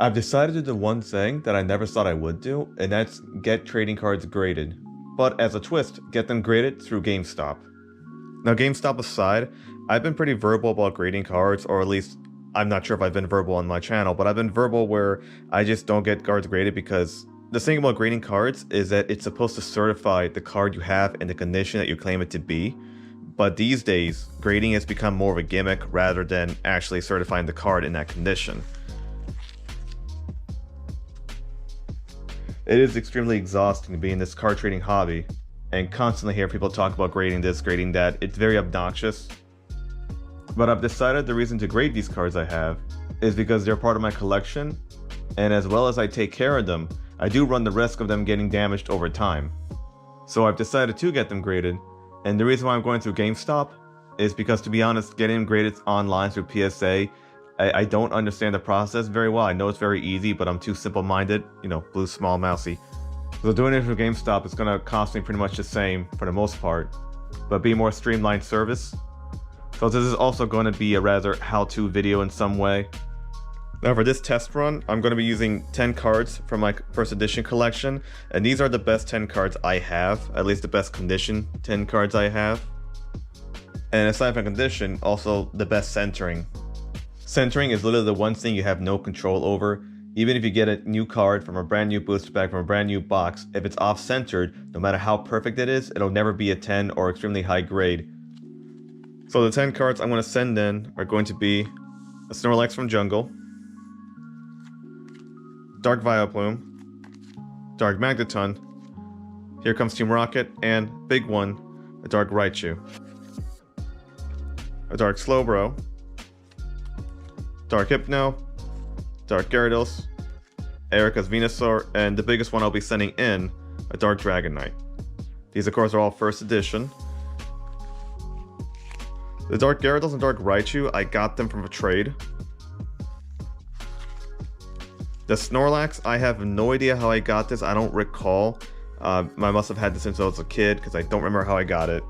I've decided to do one thing that I never thought I would do, and that's get trading cards graded. But as a twist, get them graded through GameStop. Now, GameStop aside, I've been pretty verbal about grading cards, or at least I'm not sure if I've been verbal on my channel, but I've been verbal where I just don't get cards graded because the thing about grading cards is that it's supposed to certify the card you have in the condition that you claim it to be. But these days, grading has become more of a gimmick rather than actually certifying the card in that condition. It is extremely exhausting to be in this card trading hobby and constantly hear people talk about grading this, grading that. It's very obnoxious. But I've decided the reason to grade these cards I have is because they're part of my collection, and as well as I take care of them, I do run the risk of them getting damaged over time. So I've decided to get them graded, and the reason why I'm going through GameStop is because, to be honest, getting them graded online through PSA, I don't understand the process very well. I know it's very easy, but I'm too simple-minded, blue small mousy. So doing it through GameStop is going to cost me pretty much the same for the most part, but be a more streamlined service. So this is also going to be a rather how-to video in some way. Now for this test run, I'm going to be using 10 cards from my first edition collection, and these are the best 10 cards I have, at least the best condition 10 cards I have. And aside from condition, also the best centering. Centering is literally the one thing you have no control over. Even if you get a new card from a brand new booster pack from a brand new box, if it's off-centered, no matter how perfect it is, it'll never be a 10 or extremely high grade. So the 10 cards I'm going to send in are going to be a Snorlax from Jungle, Dark Vileplume, Dark Magneton, Here Comes Team Rocket, and big one, a Dark Raichu, a Dark Slowbro, Dark Hypno, Dark Gyarados, Erika's Venusaur, and the biggest one I'll be sending in, a Dark Dragonite. These of course are all first edition. The Dark Gyarados and Dark Raichu, I got them from a trade. The Snorlax, I have no idea how I got this, I don't recall. I must have had this since I was a kid because I don't remember how I got it.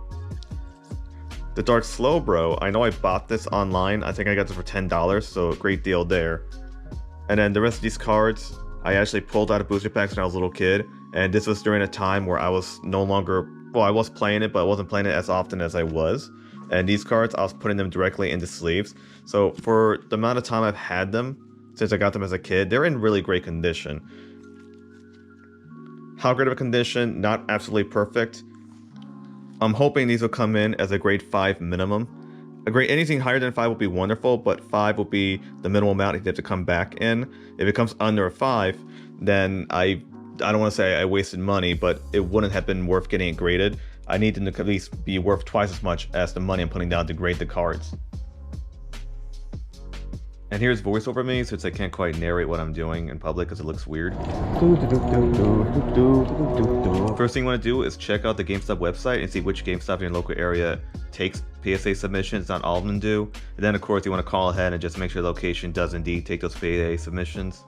The Dark Slowbro, I know I bought this online. I think I got this for $10, so a great deal there. And then the rest of these cards, I actually pulled out of booster packs when I was a little kid. And this was during a time where I was no longer, well, I was playing it, but I wasn't playing it as often as I was. And these cards, I was putting them directly into sleeves. So for the amount of time I've had them, since I got them as a kid, they're in really great condition. How great of a condition? Not absolutely perfect. I'm hoping these will come in as a grade 5 minimum. A grade anything higher than 5 will be wonderful, but 5 will be the minimal amount you have to come back in. If it comes under a 5, then I don't want to say I wasted money, but it wouldn't have been worth getting it graded. I need them to at least be worth twice as much as the money I'm putting down to grade the cards. And here's voiceover me, since I can't quite narrate what I'm doing in public because it looks weird. First thing you want to do is check out the GameStop website and see which GameStop in your local area takes PSA submissions. Not all of them do. And then of course you want to call ahead and just make sure the location does indeed take those PSA submissions.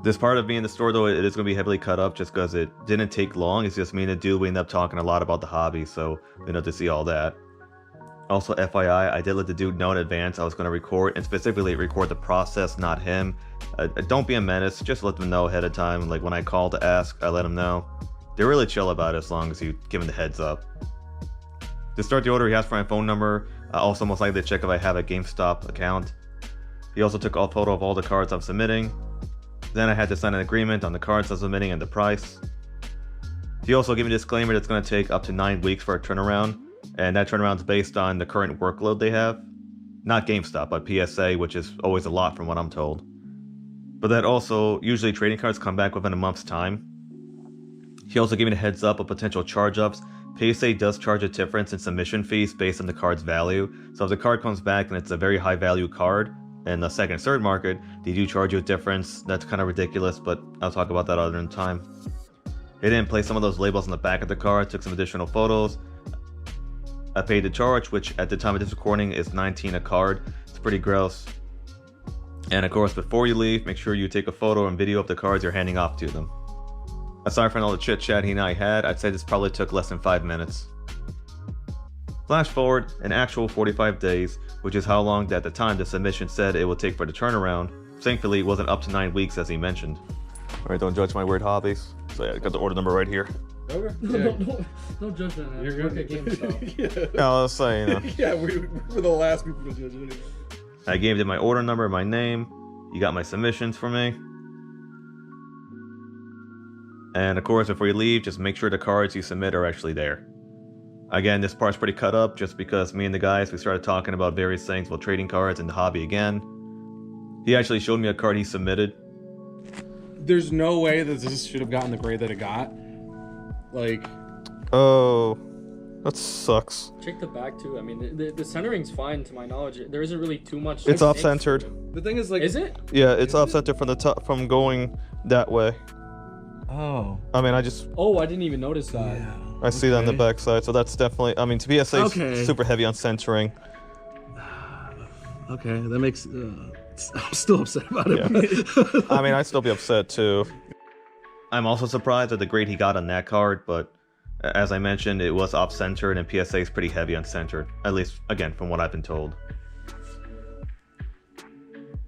This part of being in the store though, it is going to be heavily cut up just because it didn't take long. It's just me and the dude, we end up talking a lot about the hobby, so we don't have to see all that. Also, FYI, I did let the dude know in advance I was going to record, and specifically record the process, not him. Don't be a menace, just let them know ahead of time. Like when I call to ask, I let them know. They're really chill about it as long as you give them the heads up. To start the order, he asked for my phone number. Also, most likely to check if I have a GameStop account. He also took a photo of all the cards I'm submitting. Then I had to sign an agreement on the cards I'm submitting and the price. He also gave me a disclaimer that it's going to take up to 9 weeks for a turnaround. And that turnaround is based on the current workload they have. Not GameStop, but PSA, which is always a lot from what I'm told. But that also, usually trading cards come back within a month's time. He also gave me a heads up of potential charge-ups. PSA does charge a difference in submission fees based on the card's value. So if the card comes back and it's a very high value card, in the second and third market, they do charge you a difference. That's kind of ridiculous, but I'll talk about that other time. He didn't place some of those labels on the back of the card, took some additional photos. I paid the charge, which at the time of this recording is $19 a card. It's pretty gross. And of course, before you leave, make sure you take a photo and video of the cards you're handing off to them. Aside from all the chit chat he and I had, I'd say this probably took less than 5 minutes. Flash forward an actual 45 days, which is how long at the time the submission said it would take for the turnaround. thankfully it wasn't up to 9 weeks as he mentioned. Alright, don't judge my weird hobbies. So yeah, I got the order number right here. Okay. No judgment. You're Work good. at GameStop. Yeah. No, I was saying, Yeah, we're the last people to judge anyway. I gave him my order number, my name. You got my submissions for me. And of course, before you leave, just make sure the cards you submit are actually there. Again, this part's pretty cut up just because me and the guys, we started talking about various things about trading cards and the hobby again. He actually showed me a card he submitted. There's no way that this should have gotten the grade that it got. Like... Oh, that sucks. Check the back too. I mean, the centering's fine to my knowledge. There isn't really too much. It's off-centered. The thing is, like... Is it? Yeah, it's off-centered from the top, from going that way. Oh. I mean, I just... Oh, I didn't even notice that. Yeah. I see that on the back side, so that's definitely... I mean, PSA is super heavy on centering. Okay, that makes... I'm still upset about it. Yeah. I mean, I'd still be upset too. I'm also surprised at the grade he got on that card, but as I mentioned, it was off-centered and PSA is pretty heavy on centered. At least, again, from what I've been told.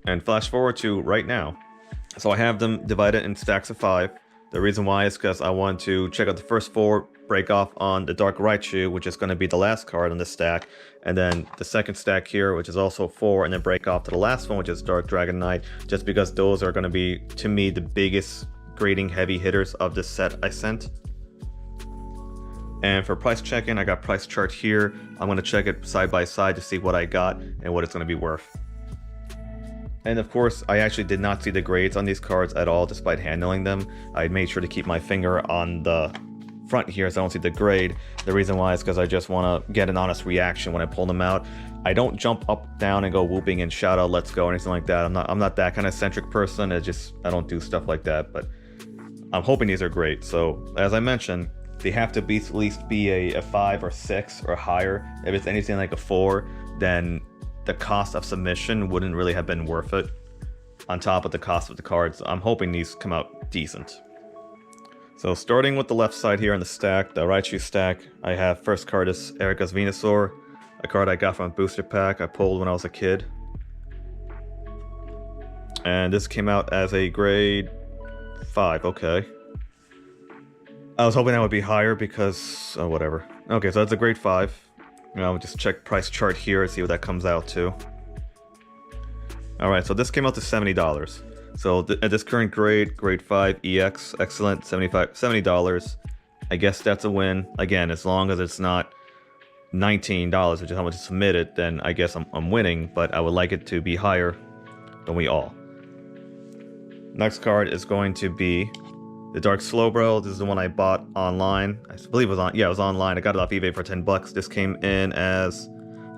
And flash forward to right now. So I have them divided in stacks of 5. The reason why is because I want to check out the first 4, break off on the Dark Raichu, which is going to be the last card on the stack, and then the second stack here, which is also 4, and then break off to the last one, which is Dark Dragon Knight, just because those are going to be, to me, the biggest grading heavy hitters of this set I sent. And for price checking, I got price chart here. I'm going to check it side by side to see what I got and what it's going to be worth. And of course, I actually did not see the grades on these cards at all despite handling them. I made sure to keep my finger on the front here so I don't see the grade. The reason why is because I just want to get an honest reaction when I pull them out. I don't jump up, down, and go whooping and shout out, let's go, or anything like that. I'm not that kind of centric person. I don't do stuff like that, but I'm hoping these are great. So, as I mentioned, they have to be at least be a 5 or 6 or higher. If it's anything like a 4, then the cost of submission wouldn't really have been worth it on top of the cost of the cards. I'm hoping these come out decent. So starting with the left side here on the stack, the Raichu stack, I have first card is Erica's Venusaur, a card I got from a booster pack I pulled when I was a kid. And this came out as a grade 5, okay. I was hoping that would be higher because, oh, whatever. Okay, so that's a grade 5. I'll just check price chart here and see what that comes out to. Alright, so this came out to $70. So at this current grade, grade 5 EX, excellent, $70. I guess that's a win. Again, as long as it's not $19, which is how much is submitted, then I guess I'm winning, but I would like it to be higher than we all. Next card is going to be the Dark Slowbro. This is the one I bought online. I believe it was on. Yeah, it was online. I got it off eBay for $10. This came in as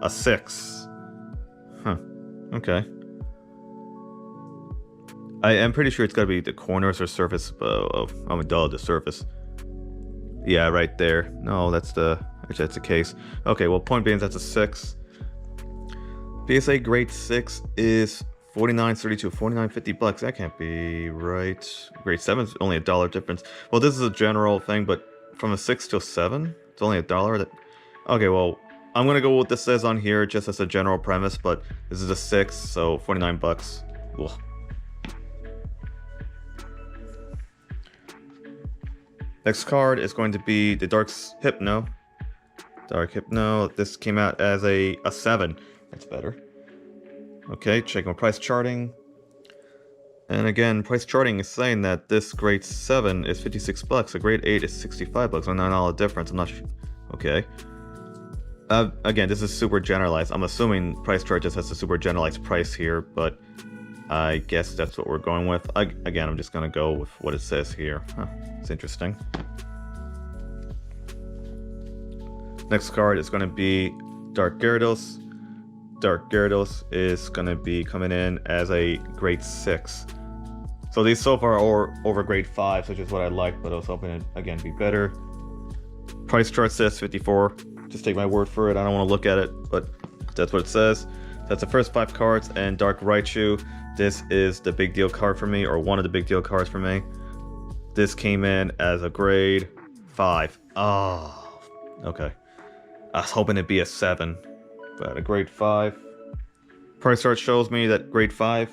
a 6. Huh. Okay. I am pretty sure it's got to be the corners or surface of the surface. Yeah, right there. No, that's the. Actually, that's the case. Okay, well, point being, that's a 6. PSA grade 6 is $49.32, $49.50. That can't be right. Grade 7 is only $1 difference. Well, this is a general thing, but from a 6 to a 7, it's only $1. Okay, well, I'm gonna go with what this says on here just as a general premise, but this is a 6, so $49. Ugh. Next card is going to be the Dark Hypno. Dark Hypno. This came out as a 7. That's better. Okay, checking my price charting. And again, price charting is saying that this grade 7 is $56, a grade 8 is $65. I'm not all the difference. I'm not sure. Okay. Again, this is super generalized. I'm assuming price chart just has a super generalized price here, but I guess that's what we're going with. Again, I'm just gonna go with what it says here. Huh, it's interesting. Next card is gonna be Dark Gyarados. Dark Gyarados is gonna be coming in as a grade 6. So these so far are over grade 5, which is what I like, but I was hoping it again be better. Price chart says 54. Just take my word for it. I don't want to look at it, but that's what it says. That's the first 5 cards, and Dark Raichu. This is the big deal card for me, or one of the big deal cards for me. This came in as a grade 5. Oh, okay. I was hoping it'd be a 7, but a grade 5. Price chart shows me that grade 5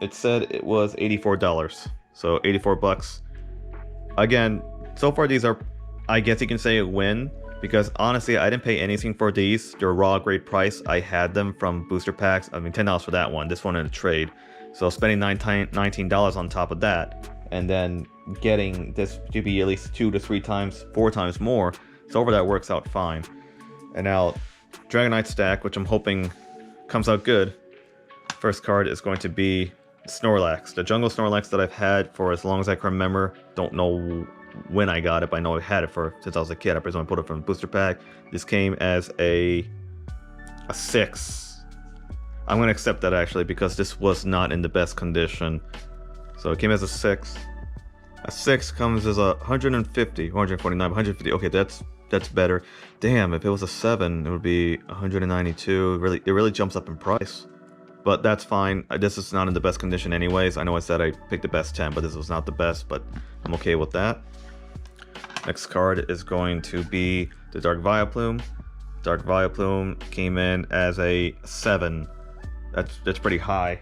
it said it was $84. So 84 bucks. Again, so far these are, I guess you can say, a win, because honestly I didn't pay anything for these. They're raw grade price. I had them from booster packs. I mean, $10 for that one, this one in a trade. So spending $19 on top of that, and then getting this to be at least 2 to 3 times, 4 times more. So over that works out fine. And now Dragonite stack, which I'm hoping comes out good. First card is going to be Snorlax, the jungle Snorlax that I've had for as long as I can remember. Don't know when I got it, but I know I've had it since I was a kid. I presume I put it from the booster pack. This came as a 6. I'm gonna accept that actually, because this was not in the best condition. So it came as a 6. A 6 comes as a 150, 149, 150. Okay, that's better. Damn, if it was a 7, it would be 192. It really jumps up in price. But that's fine. This is not in the best condition anyways. I know I said I picked the best 10, but this was not the best, but I'm okay with that. Next card is going to be the Dark Vileplume. Dark Vileplume came in as a 7. That's pretty high.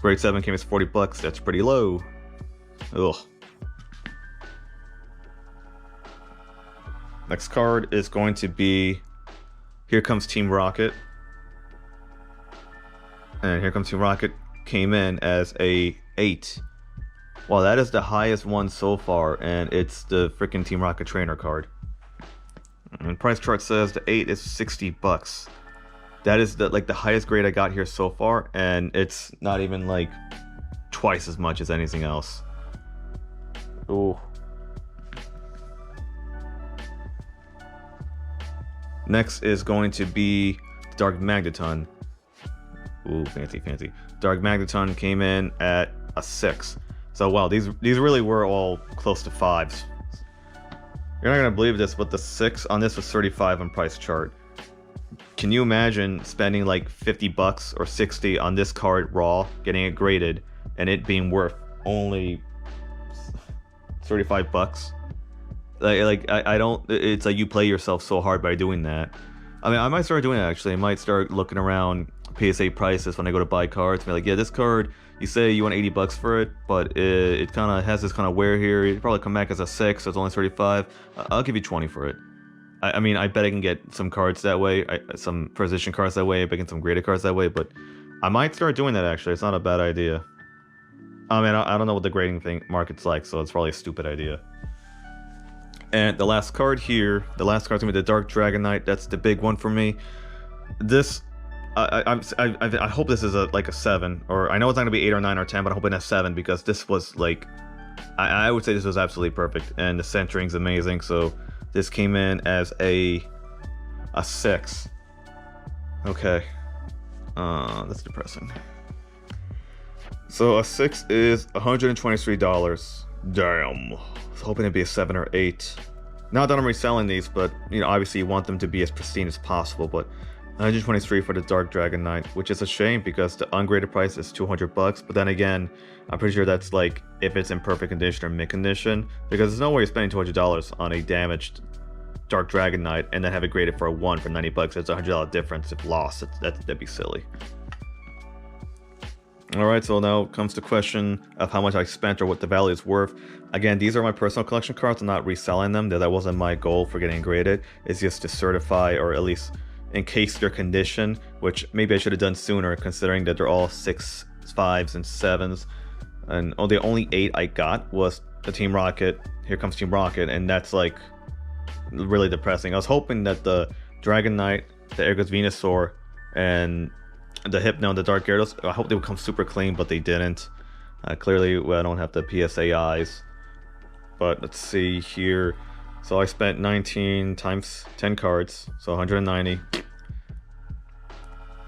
Grade 7 came as 40 bucks. That's pretty low. Ugh. Next card is going to be Here Comes Team Rocket. And Here Comes Team Rocket came in as a 8. Well, that is the highest one so far, and it's the freaking Team Rocket trainer card. And price chart says the 8 is 60 bucks. That is the highest grade I got here so far, and it's not even like twice as much as anything else. Ooh. Next is going to be Dark Magneton. Ooh, fancy. Dark Magneton came in at a 6. So wow, these really were all close to 5s. You're not gonna believe this, but the 6 on this was 35 on price chart. Can you imagine spending like 50 bucks or 60 on this card raw, getting it graded, and it being worth only 35 bucks? I don't. It's like you play yourself so hard by doing that. I mean, I might start doing it actually. I might start looking around PSA prices when I go to buy cards. Be like, yeah, this card, you say you want 80 bucks for it, but it kind of has this kind of wear here. It'd probably come back as a 6, so it's only 35. I'll give you 20 for it. I mean, I bet I can get some cards that way, some position cards that way, I get some graded cards that way, but I might start doing that actually. It's not a bad idea. I mean, I don't know what the grading market's like, so it's probably a stupid idea. And the last card here, the last card's gonna be the Dark Dragonite. That's the big one for me. This, I hope this is like a 7, or I know it's not gonna be 8 or 9 or 10, but I hope it's a 7, because this was like, I would say this was absolutely perfect, and the centering's amazing. So this came in as a 6. Okay, that's depressing. So a 6 is $123. Damn. I was hoping it'd be a 7 or 8. Not that I'm reselling these, but you know, obviously you want them to be as pristine as possible. But 123 for the Dark Dragonite, which is a shame because the ungraded price is 200 bucks. But then again, I'm pretty sure that's like if it's in perfect condition or mint condition, because there's no way you're spending $200 on a damaged Dark Dragonite and then have it graded for a 1 for 90 bucks. It's a $100 difference if lost. That'd be silly. Alright, so now comes the question of how much I spent or what the value is worth. Again, these are my personal collection cards. I'm not reselling them. That wasn't my goal for getting graded. It's just to certify, or at least encase their condition, which maybe I should have done sooner, considering that they're all 6, 5s, and 7s. And the only 8 I got was the Team Rocket, Here Comes Team Rocket, and that's like really depressing. I was hoping that the Dragonite, the Ergus Venusaur, and the Hypno and the Dark Gyarados, I hope they would come super clean, but they didn't. Clearly, well, I don't have the PSA eyes. But let's see here. So I spent 19 times 10 cards, so 190.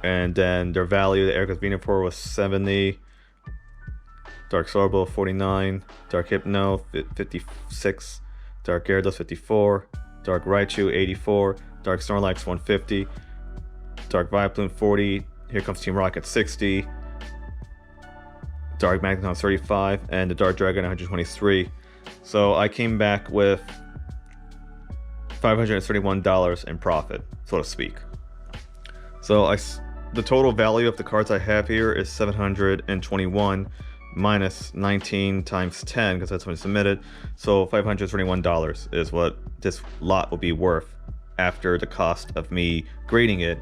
And then their value, the Ergus Venusaur was 70. Dark Sorbo 49. Dark Hypno 56. Dark Gyarados 54. Dark Raichu 84. Dark Snorlax 150. Dark Vileplume 40. Here Comes Team Rocket 60, Dark Magneton 35, and the Dark Dragon 123. So I came back with $531 in profit, so to speak. So the total value of the cards I have here is 721 minus 19 times 10 because that's when it's submitted. So $521 is what this lot will be worth after the cost of me grading it.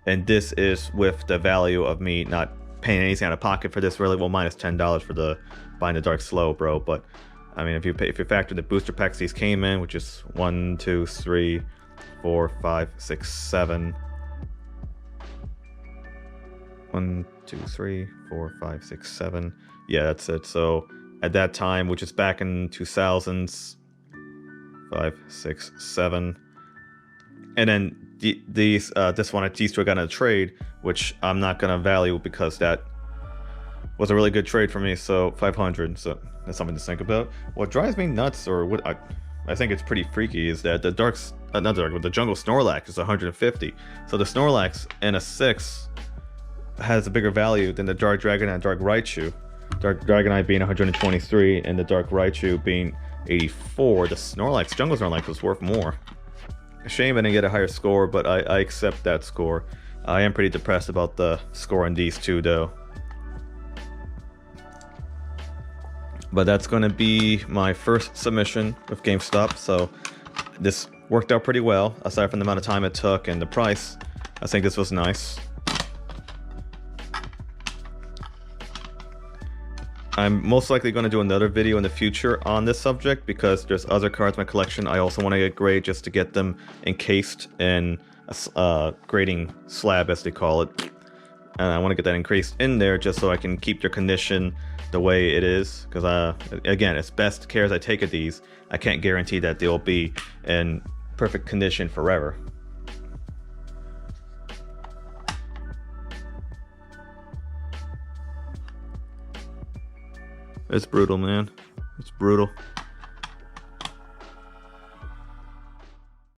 And this is with the value of me not paying anything out of pocket for this, really. Well, minus $10 for the buying the Dark Slow, bro. But I mean, if you factor the booster packs these came in, which is 1, 2, 3, 4, 5, 6, 7. 1, 2, 3, 4, 5, 6, 7. Yeah, that's it. So at that time, which is back in 2000s, 5, 6, 7. And then these this one, these two I got in a trade, which I'm not gonna value because that was a really good trade for me. So 500. So that's something to think about. What drives me nuts, or what I think it's pretty freaky, is that the the Jungle Snorlax is 150. So the Snorlax in a 6 has a bigger value than the Dark Dragonite and Dark Raichu. Dark Dragonite being 123 and the Dark Raichu being 84. The Jungle Snorlax was worth more. Shame I didn't get a higher score, but I accept that score. I am pretty depressed about the score on these two, though. But that's going to be my first submission with GameStop, so this worked out pretty well, aside from the amount of time it took and the price. I think this was nice. I'm most likely going to do another video in the future on this subject because there's other cards in my collection I also want to get graded just to get them encased in a grading slab, as they call it. And I want to get that encased in there just so I can keep their condition the way it is. Because, again, as best care as I take of these, I can't guarantee that they'll be in perfect condition forever. It's brutal, man. It's brutal.